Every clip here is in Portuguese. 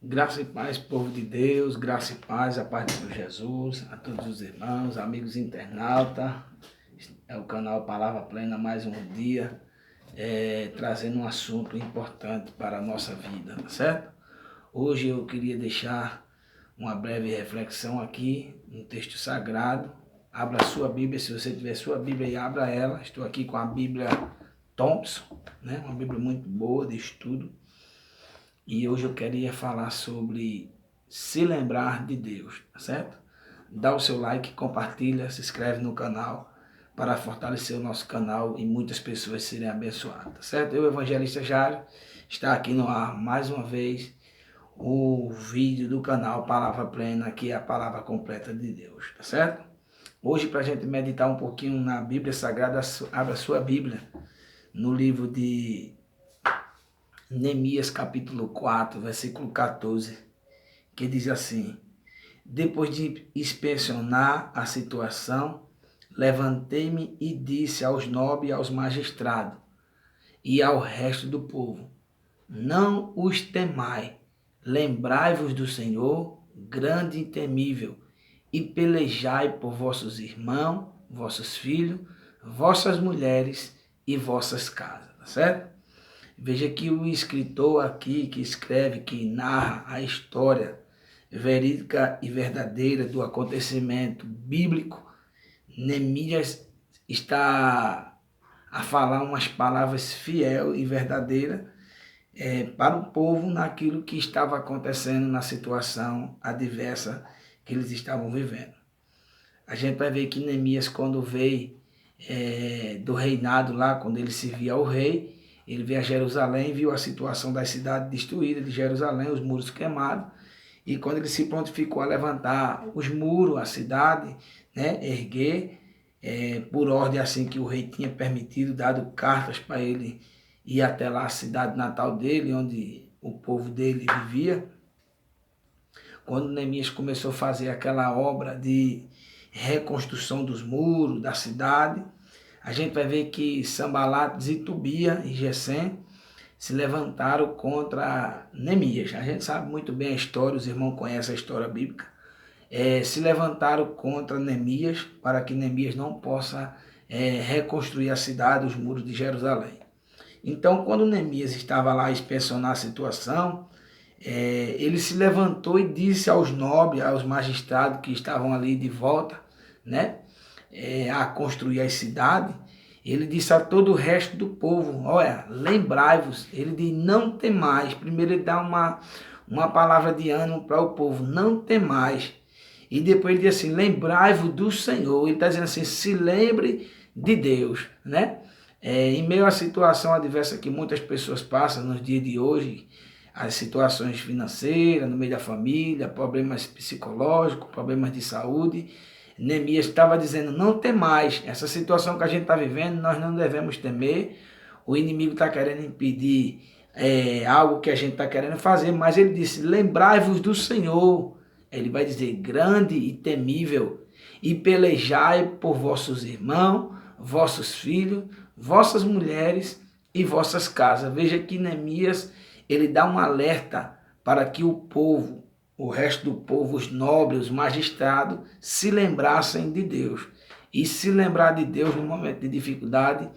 Graça e paz, povo de Deus, graça e paz, a paz de Jesus, a todos os irmãos, amigos internautas. É o canal Palavra Plena, mais um dia, trazendo um assunto importante para a nossa vida, tá certo? Hoje eu queria deixar uma breve reflexão aqui, no texto sagrado. Abra a sua Bíblia, se você tiver sua Bíblia aí, abra ela. Estou aqui com a Bíblia Thompson, né? Uma Bíblia muito boa de estudo. E hoje eu queria falar sobre se lembrar de Deus, tá certo? Dá o seu like, compartilha, se inscreve no canal para fortalecer o nosso canal e muitas pessoas serem abençoadas, tá certo? Eu, Evangelista Jário, está aqui no ar mais uma vez o vídeo do canal Palavra Plena, que é a palavra completa de Deus, tá certo? Hoje, para a gente meditar um pouquinho na Bíblia Sagrada, abra a sua Bíblia no livro de Neemias capítulo 4, versículo 14, que diz assim: depois de inspecionar a situação, levantei-me e disse aos nobres e aos magistrados e ao resto do povo: não os temai, lembrai-vos do Senhor, grande e temível, e pelejai por vossos irmãos, vossos filhos, vossas mulheres e vossas casas, tá certo? Veja que o escritor aqui que escreve, que narra a história verídica e verdadeira do acontecimento bíblico, Neemias está a falar umas palavras fiel e verdadeiras para o povo naquilo que estava acontecendo na situação adversa que eles estavam vivendo. A gente vai ver que Neemias, quando veio do reinado lá, quando ele servia ao rei, ele veio a Jerusalém, viu a situação da cidade destruída de Jerusalém, os muros queimados, e quando ele se prontificou a levantar os muros, a cidade, né, erguer, por ordem assim que o rei tinha permitido, dado cartas para ele ir até lá a cidade natal dele, onde o povo dele vivia. Quando Neemias começou a fazer aquela obra de reconstrução dos muros da cidade, a gente vai ver que Sanbalat, e Tobia e Gesem se levantaram contra Neemias. A gente sabe muito bem a história, os irmãos conhecem a história bíblica. Se levantaram contra Neemias para que Neemias não possa reconstruir a cidade, os muros de Jerusalém. Então, quando Neemias estava lá a inspecionar a situação, ele se levantou e disse aos nobres, aos magistrados que estavam ali de volta, né, a construir a cidade, ele disse a todo o resto do povo: olha, lembrai-vos. Ele diz: não temais. Primeiro ele dá uma palavra de ânimo para o povo: não temais. E depois ele diz assim: lembrai-vos do Senhor. Ele está dizendo assim: se lembre de Deus, né? Em meio à situação adversa que muitas pessoas passam nos dias de hoje, as situações financeiras, no meio da família, problemas psicológicos, problemas de saúde, Neemias estava dizendo: não temais, essa situação que a gente está vivendo, nós não devemos temer. O inimigo está querendo impedir algo que a gente está querendo fazer, mas ele disse: lembrai-vos do Senhor. Ele vai dizer: grande e temível, e pelejai por vossos irmãos, vossos filhos, vossas mulheres e vossas casas. Veja que Neemias, ele dá um alerta para que o povo, o resto do povo, os nobres, os magistrados, se lembrassem de Deus. E se lembrar de Deus no momento de dificuldade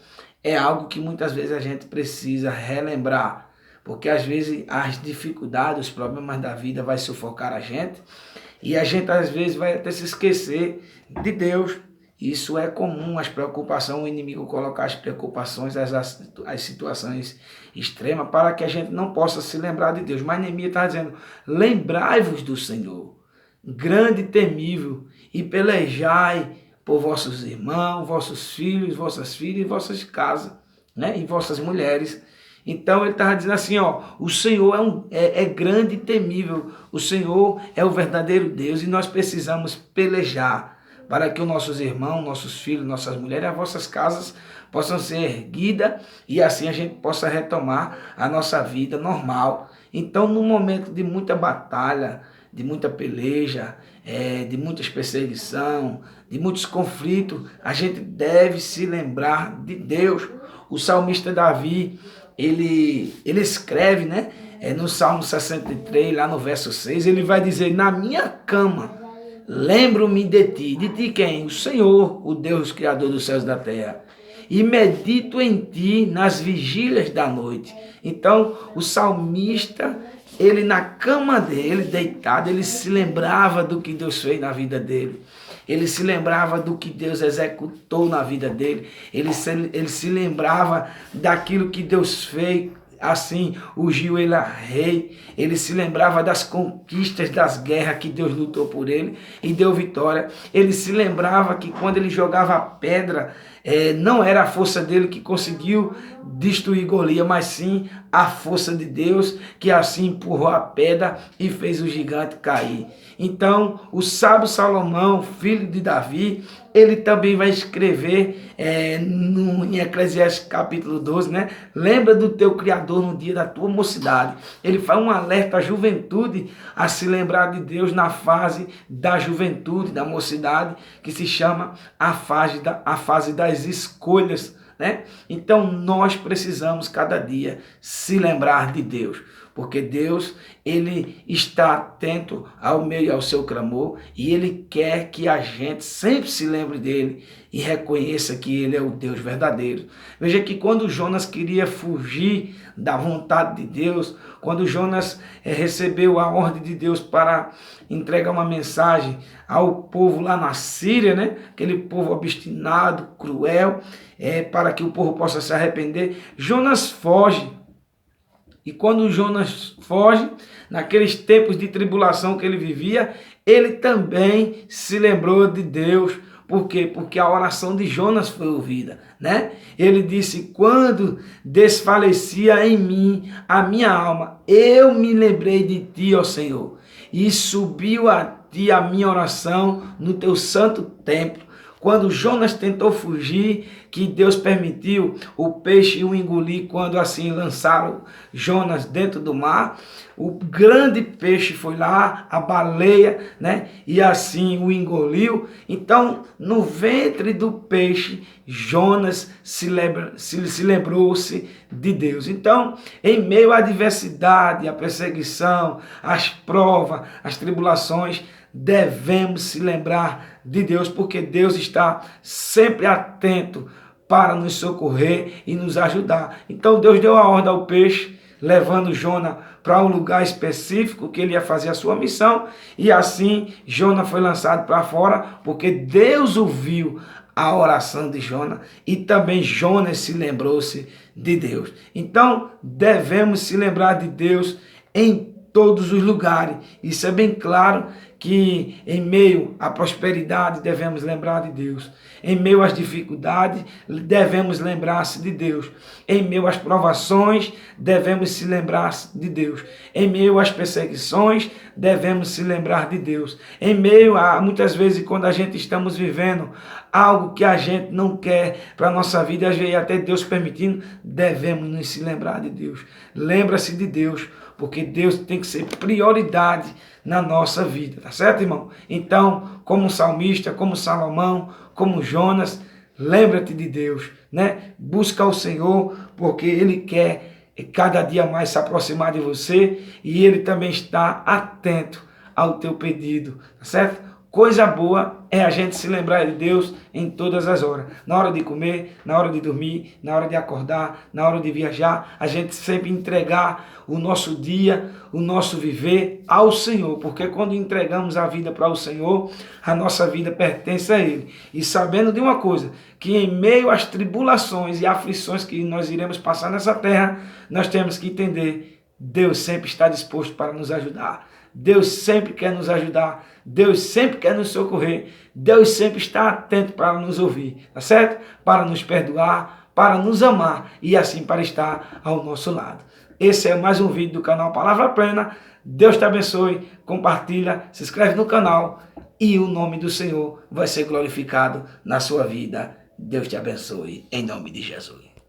é algo que muitas vezes a gente precisa relembrar, porque às vezes as dificuldades, os problemas da vida vai sufocar a gente, e a gente às vezes vai até se esquecer de Deus. Isso é comum, as preocupações, o inimigo colocar as preocupações, as situações extremas, para que a gente não possa se lembrar de Deus. Mas Neemias está dizendo: lembrai-vos do Senhor, grande e temível, e pelejai por vossos irmãos, vossos filhos, vossas filhas e vossas casas, né? E vossas mulheres. Então ele estava dizendo assim, ó, o Senhor é grande e temível, o Senhor é o verdadeiro Deus, e nós precisamos pelejar para que os nossos irmãos, nossos filhos, nossas mulheres, as vossas casas possam ser erguidas e assim a gente possa retomar a nossa vida normal. Então, no momento de muita batalha, de muita peleja, de muitas perseguição, de muitos conflitos, a gente deve se lembrar de Deus. O salmista Davi, ele escreve, né, no Salmo 63, lá no verso 6, ele vai dizer: na minha cama, lembro-me de ti. De ti quem? O Senhor, o Deus Criador dos céus e da terra. E medito em ti nas vigílias da noite. Então, o salmista, ele na cama dele, deitado, ele se lembrava do que Deus fez na vida dele. Ele se lembrava do que Deus executou na vida dele. Ele se lembrava daquilo que Deus fez. Assim, ungiu ele a rei. Ele se lembrava das conquistas, das guerras que Deus lutou por ele e deu vitória. Ele se lembrava que quando ele jogava a pedra, não era a força dele que conseguiu destruir Golias, mas sim a força de Deus, que assim empurrou a pedra e fez o gigante cair. Então, o sábio Salomão, filho de Davi, ele também vai escrever em Eclesiastes capítulo 12, né? Lembra do teu Criador no dia da tua mocidade. Ele faz um alerta à juventude a se lembrar de Deus na fase da juventude, da mocidade, que se chama a fase das escolhas, né? Então nós precisamos cada dia se lembrar de Deus, porque Deus, ele está atento ao meu e ao seu clamor, e ele quer que a gente sempre se lembre dele e reconheça que ele é o Deus verdadeiro. Veja que quando Jonas queria fugir da vontade de Deus, quando Jonas recebeu a ordem de Deus para entregar uma mensagem ao povo lá na Síria, né? Aquele povo obstinado, cruel, para que o povo possa se arrepender, Jonas foge. E quando Jonas foge, naqueles tempos de tribulação que ele vivia, ele também se lembrou de Deus. Por quê? Porque a oração de Jonas foi ouvida, né? Ele disse: quando desfalecia em mim a minha alma, eu me lembrei de ti, ó Senhor, e subiu a ti a minha oração no teu santo templo. Quando Jonas tentou fugir, que Deus permitiu o peixe o engolir, quando assim lançaram Jonas dentro do mar, o grande peixe foi lá, a baleia, né? E assim o engoliu. Então, no ventre do peixe, Jonas se lembrou-se de Deus. Então, em meio à adversidade, à perseguição, às provas, às tribulações, devemos se lembrar de Deus, porque Deus está sempre atento para nos socorrer e nos ajudar. Então Deus deu a ordem ao peixe, levando Jonas para um lugar específico que ele ia fazer a sua missão, e assim Jonas foi lançado para fora, porque Deus ouviu a oração de Jonas, e também Jonas se lembrou-se de Deus. Então devemos se lembrar de Deus em todos os lugares. Isso é bem claro, que em meio à prosperidade devemos lembrar de Deus. Em meio às dificuldades devemos lembrar-se de Deus. Em meio às provações devemos se lembrar de Deus. Em meio às perseguições devemos se lembrar de Deus. Em meio a, muitas vezes, quando a gente estamos vivendo algo que a gente não quer para a nossa vida, às vezes até Deus permitindo, devemos nos se lembrar de Deus. Lembra-se de Deus, porque Deus tem que ser prioridade na nossa vida, tá certo, irmão? Então, como salmista, como Salomão, como Jonas, lembra-te de Deus, né? Busca o Senhor, porque Ele quer cada dia mais se aproximar de você, e Ele também está atento ao teu pedido, tá certo? Coisa boa é a gente se lembrar de Deus em todas as horas. Na hora de comer, na hora de dormir, na hora de acordar, na hora de viajar. A gente sempre entregar o nosso dia, o nosso viver ao Senhor. Porque quando entregamos a vida para o Senhor, a nossa vida pertence a Ele. E sabendo de uma coisa, que em meio às tribulações e aflições que nós iremos passar nessa terra, nós temos que entender: Deus sempre está disposto para nos ajudar. Deus sempre quer nos ajudar, Deus sempre quer nos socorrer, Deus sempre está atento para nos ouvir, tá certo? Para nos perdoar, para nos amar e assim para estar ao nosso lado. Esse é mais um vídeo do canal Palavra Plena. Deus te abençoe, compartilha, se inscreve no canal e o nome do Senhor vai ser glorificado na sua vida. Deus te abençoe, em nome de Jesus.